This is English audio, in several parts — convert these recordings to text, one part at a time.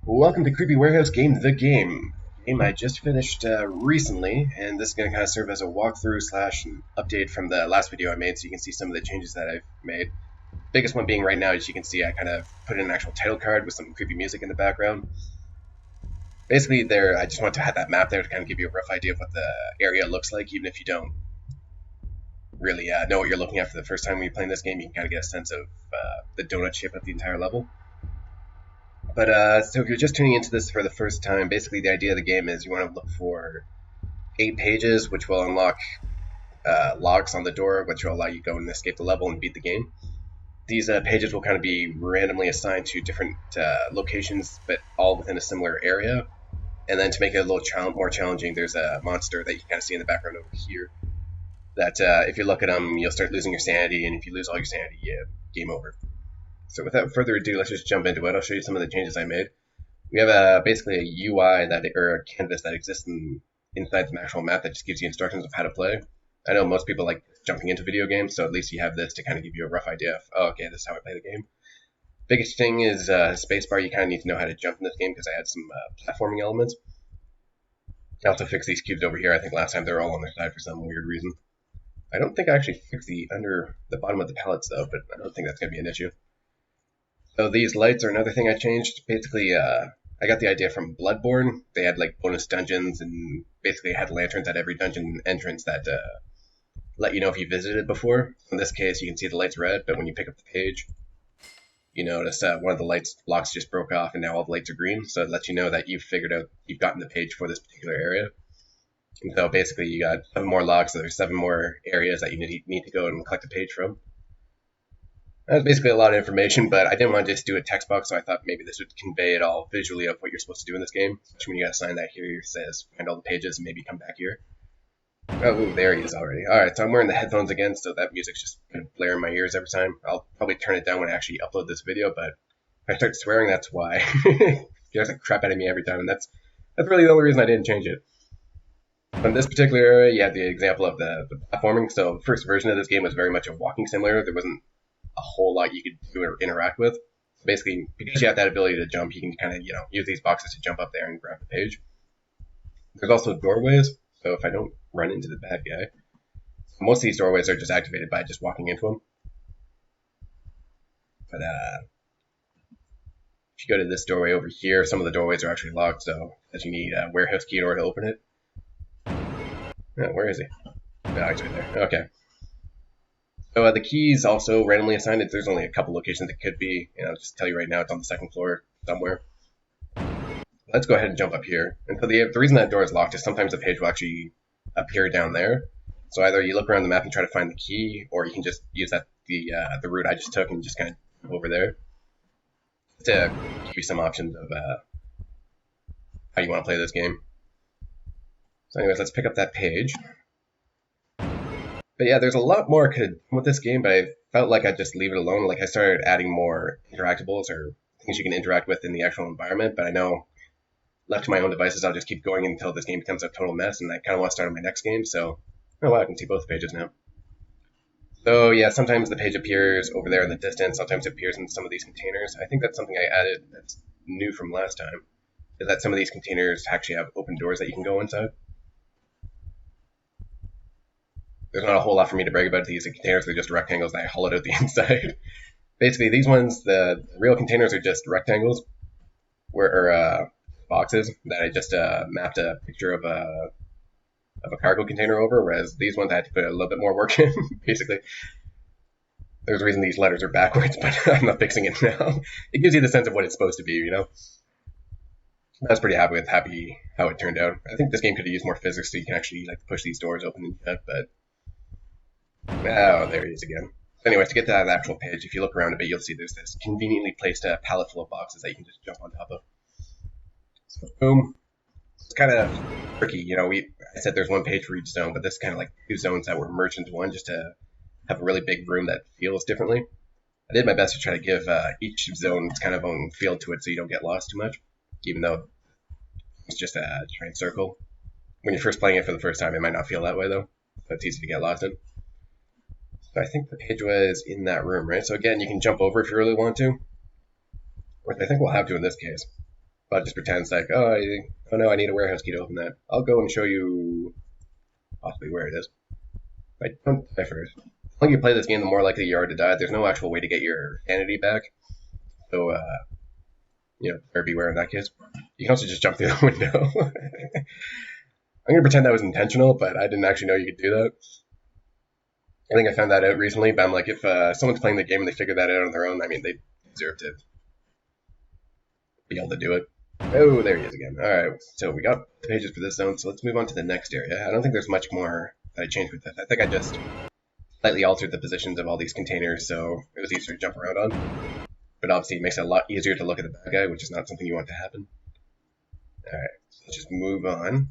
Welcome to Creepy Warehouse Game, the game. Game I just finished recently, and this is going to kind of serve as a walkthrough slash update from the last video I made, so you can see some of the changes that I've made. Biggest one being right now, as you can see, I kind of put in an actual title card with some creepy music in the background. Basically, I just want to have that map there to kind of give you a rough idea of what the area looks like, even if you don't really know what you're looking at for the first time when you're playing this game. You can kind of get a sense of the donut shape of the entire level. But so if you're just tuning into this for the first time, basically the idea of the game is you want to look for 8 pages, which will unlock locks on the door, which will allow you to go and escape the level and beat the game. These pages will kind of be randomly assigned to different locations, but all within a similar area. And then to make it a little more challenging, there's a monster that you can kind of see in the background over here. That if you look at them, you'll start losing your sanity, and if you lose all your sanity, game over. So without further ado, let's just jump into it. I'll show you some of the changes I made. We have basically a UI or a canvas that exists inside the actual map that just gives you instructions of how to play. I know most people like jumping into video games, so at least you have this to kind of give you a rough idea of, oh, okay, this is how I play the game. Biggest thing is spacebar. You kind of need to know how to jump in this game because I had some platforming elements. I also fixed these cubes over here. I think last time they were all on their side for some weird reason. I don't think I actually fixed the bottom of the pallets though, but I don't think that's going to be an issue. So these lights are another thing I changed. Basically, I got the idea from Bloodborne. They had like bonus dungeons and basically had lanterns at every dungeon entrance that let you know if you visited before. In this case, you can see the light's red, but when you pick up the page, you notice one of the locks just broke off and now all the lights are green. So it lets you know that you've gotten the page for this particular area. And so basically you got 7 more locks, so there's 7 more areas that you need to go and collect a page from. That's basically a lot of information, but I didn't want to just do a text box, so I thought maybe this would convey it all visually of what you're supposed to do in this game. Especially when you got to sign that here, it says find all the pages and maybe come back here. Oh, ooh, there he is already. Alright, so I'm wearing the headphones again, so that music's just going to blare in my ears every time. I'll probably turn it down when I actually upload this video, but if I start swearing, that's why. It scares the crap out of me every time, and that's really the only reason I didn't change it. In this particular area, you have the example of the platforming. So the first version of this game was very much a walking simulator. There wasn't a whole lot you could do or interact with. So basically, because you have that ability to jump, you can kind of use these boxes to jump up there and grab the page. There's also doorways, so if I don't run into the bad guy, most of these doorways are just activated by just walking into them. But if you go to this doorway over here, some of the doorways are actually locked, so that you need a warehouse key in order to open it. Oh, where is he? Oh, he's right there. Okay. So the keys also randomly assigned. There's only a couple locations it could be. I'll just tell you right now, it's on the 2nd floor somewhere. Let's go ahead and jump up here. And so the reason that door is locked is sometimes the page will actually appear down there. So either you look around the map and try to find the key, or you can just use the route I just took and just kind of go over there to give you some options of how you want to play this game. So anyways, let's pick up that page. But yeah, there's a lot more could do with this game, but I felt like I'd just leave it alone. Like I started adding more interactables or things you can interact with in the actual environment, but I know left to my own devices, I'll just keep going until this game becomes a total mess, and I kind of want to start on my next game, so oh wow, I can see both pages now. So yeah, sometimes the page appears over there in the distance, sometimes it appears in some of these containers. I think that's something I added that's new from last time, is that some of these containers actually have open doors that you can go inside. There's not a whole lot for me to brag about these containers. They're just rectangles that I hollowed out the inside. Basically, these ones, the real containers are just rectangles, or boxes that I just mapped a picture of a cargo container over. Whereas these ones I had to put a little bit more work in. Basically, there's a reason these letters are backwards, but I'm not fixing it now. It gives you the sense of what it's supposed to be, you know. I was pretty happy how it turned out. I think this game could have used more physics so you can actually like push these doors open and shut, but. Oh, there he is again. Anyways, to get to that actual page, if you look around a bit, you'll see there's this conveniently placed pallet full of boxes that you can just jump on top of. So, boom. It's kind of tricky, I said there's one page for each zone, but this is kind of like 2 zones that were merged into one just to have a really big room that feels differently. I did my best to try to give each zone its kind of own feel to it so you don't get lost too much, even though it's just a giant circle. When you're first playing it for the first time, it might not feel that way, though, so it's easy to get lost in. I think the page was in that room, right? So again, you can jump over if you really want to, which I think we'll have to in this case. But just pretends like, oh no, I need a warehouse key to open that. I'll go and show you possibly where it is. But don't die first. The longer you play this game, the more likely you are to die. There's no actual way to get your sanity back. So, beware in that case. You can also just jump through the window. I'm going to pretend that was intentional, but I didn't actually know you could do that. I think I found that out recently, but I'm like, if someone's playing the game and they figure that out on their own, I mean, they deserve to be able to do it. Oh, there he is again. Alright, so we got the pages for this zone, so let's move on to the next area. I don't think there's much more that I changed with this. I think I just slightly altered the positions of all these containers, so it was easier to jump around on. But obviously it makes it a lot easier to look at the bad guy, which is not something you want to happen. Alright, so let's just move on.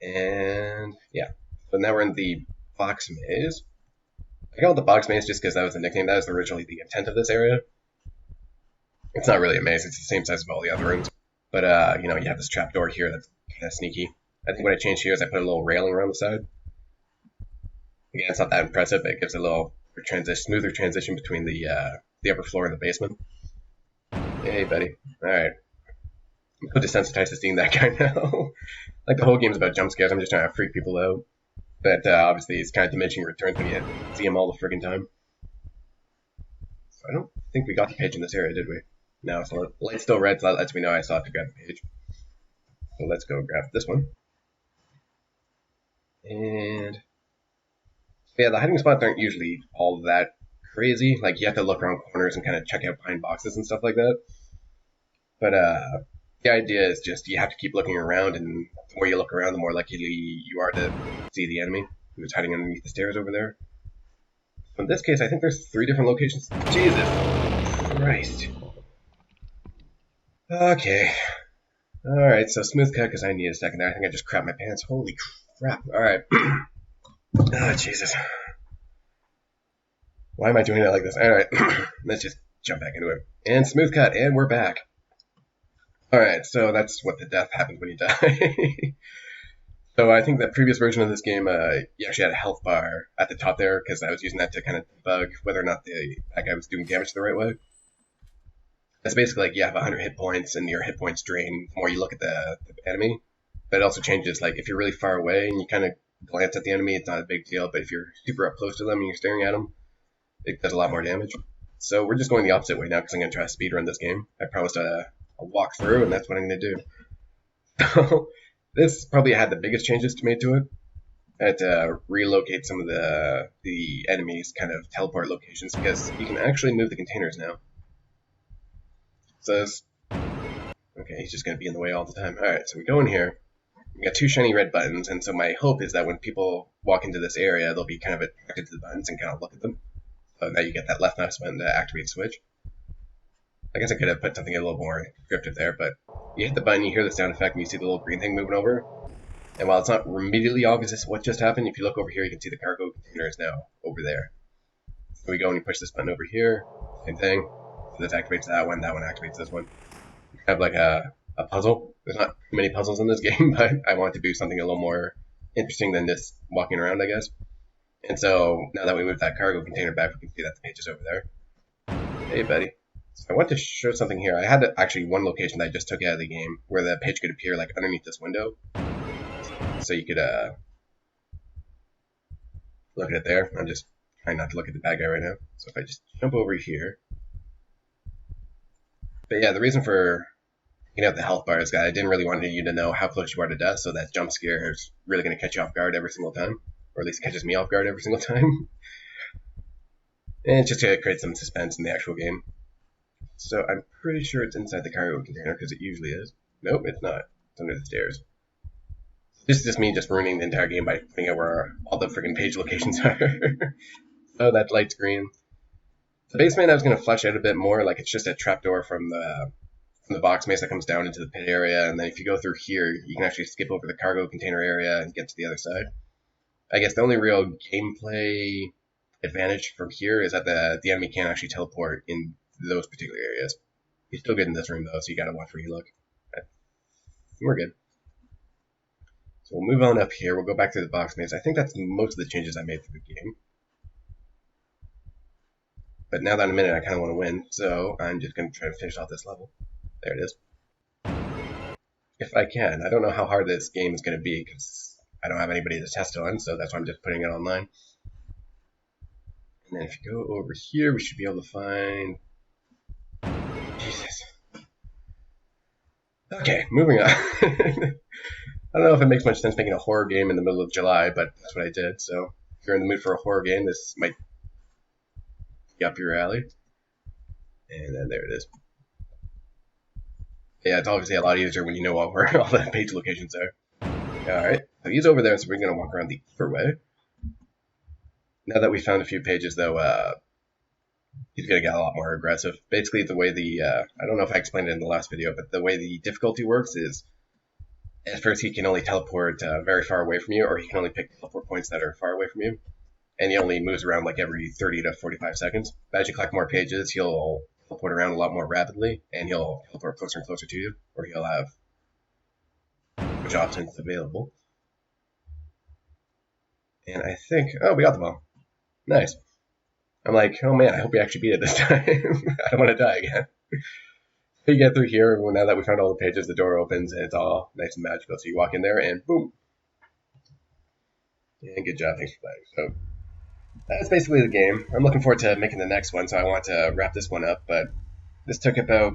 And yeah, so now we're in the box maze. I call it the box maze just because that was the nickname. That was originally the intent of this area. It's not really a maze, it's the same size as all the other rooms. But, you have this trapdoor here that's kind of sneaky. I think what I changed here is I put a little railing around the side. Again, it's not that impressive, but it gives a little smoother transition between the upper floor and the basement. Hey, buddy. Alright. I'm so desensitized to seeing that guy now. Like, the whole game's about jump scares, I'm just trying to freak people out. But, obviously, it's kind of diminishing returns when you see him all the friggin' time. So I don't think we got the page in this area, did we? No, so the light's still red, so that lets me know I still have to grab the page. So let's go grab this one. And yeah, the hiding spots aren't usually all that crazy. Like, you have to look around corners and kind of check out behind boxes and stuff like that. But the idea is just you have to keep looking around, and the more you look around, the more likely you are to see the enemy who's hiding underneath the stairs over there. So in this case, I think there's 3 different locations. Jesus Christ. Okay. Alright, so smooth cut because I need a second there. I think I just crapped my pants. Holy crap. Alright. Oh, Jesus. Why am I doing it like this? Alright. Let's just jump back into it. And smooth cut, and we're back. Alright, so that's what the death happens when you die. So I think the previous version of this game, you actually had a health bar at the top there, because I was using that to kind of debug whether or not that guy was doing damage the right way. It's basically like you have 100 hit points and your hit points drain the more you look at the enemy. But it also changes, like, if you're really far away and you kind of glance at the enemy, it's not a big deal. But if you're super up close to them and you're staring at them, it does a lot more damage. So we're just going the opposite way now because I'm going to try to speedrun this game. I promised a walkthrough, and that's what I'm going to do. So this probably had the biggest changes to made to it. I had to relocate some of the enemies' kind of teleport locations because you can actually move the containers now. So okay, he's just going to be in the way all the time. Alright, so we go in here. We got 2 shiny red buttons, and so my hope is that when people walk into this area, they'll be kind of attracted to the buttons and kind of look at them. So now you get that left mouse button to activate the switch. I guess I could have put something a little more descriptive there, but you hit the button, you hear the sound effect, and you see the little green thing moving over. And while it's not immediately obvious what just happened, if you look over here, you can see the cargo container is now over there. So we go and you push this button over here, same thing. So this activates that one activates this one. You have like a puzzle. There's not too many puzzles in this game, but I want to do something a little more interesting than just walking around, I guess. And so now that we moved that cargo container back, we can see that the page is over there. Hey, buddy. So I want to show something here. I had actually one location that I just took out of the game where the page could appear like underneath this window. So you could look at it there. I'm just trying not to look at the bad guy right now. So if I just jump over here. But yeah, the reason for taking out the health bar is that I didn't really want you to know how close you are to death, so that jump scare is really going to catch you off guard every single time. Or at least catches me off guard every single time. And just to create some suspense in the actual game. So I'm pretty sure it's inside the cargo container, because it usually is. Nope, it's not. It's under the stairs. This is just me just ruining the entire game by putting out where all the freaking page locations are. Oh, that light's green. The basement I was going to flesh out a bit more, like it's just a trapdoor from the box maze that comes down into the pit area, and then if you go through here, you can actually skip over the cargo container area and get to the other side. I guess the only real gameplay advantage from here is that the enemy can't actually teleport in those particular areas. He's still good in this room though, so you gotta watch where you look. We're good. So we'll move on up here. We'll go back to the box maze. I think that's most of the changes I made for the game. But now that I'm in it, I kind of want to win, so I'm just going to try to finish off this level. There it is. if I can. I don't know how hard this game is going to be because I don't have anybody to test it on, so that's why I'm just putting it online. And then if you go over here, we should be able to find... Jesus. Okay, moving on. I don't know if it makes much sense making a horror game in the middle of July, but that's what I did. So if you're in the mood for a horror game, this might be up your alley. And then there it is. Yeah, it's obviously a lot easier when you know where all the page locations are. Alright, so he's over there, so we're going to walk around the other way. Now that we found a few pages, though, he's going to get a lot more aggressive. Basically, the way the, I don't know if I explained it in the last video, but the way the difficulty works is, at first he can only teleport very far away from you, or he can only pick teleport points that are far away from you. And he only moves around like every 30 to 45 seconds. But as you collect more pages, he'll teleport around a lot more rapidly, and he'll teleport closer and closer to you, or he'll have which options available. And I think, oh, we got them all. Nice. I'm like, oh man, I hope we actually beat it this time. I don't want to die again. So you get through here, well, now that we found all the pages, the door opens, and it's all nice and magical. So you walk in there, and boom. And good job, thanks for playing. So that's basically the game. I'm looking forward to making the next one, so I want to wrap this one up, but this took about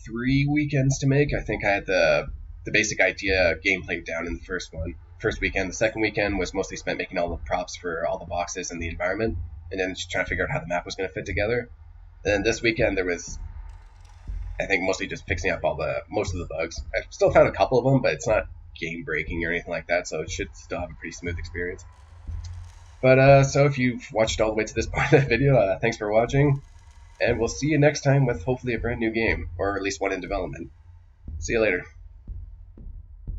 3 weekends to make. I think I had the basic idea gameplay down in the first weekend. The second weekend was mostly spent making all the props for all the boxes and the environment, and then just trying to figure out how the map was going to fit together. And then this weekend there was, I think, mostly just fixing up most of the bugs. I still found a couple of them, but it's not game breaking or anything like that, so it should still have a pretty smooth experience. But so if you've watched all the way to this part of the video, thanks for watching, and we'll see you next time with hopefully a brand new game, or at least one in development. See you later.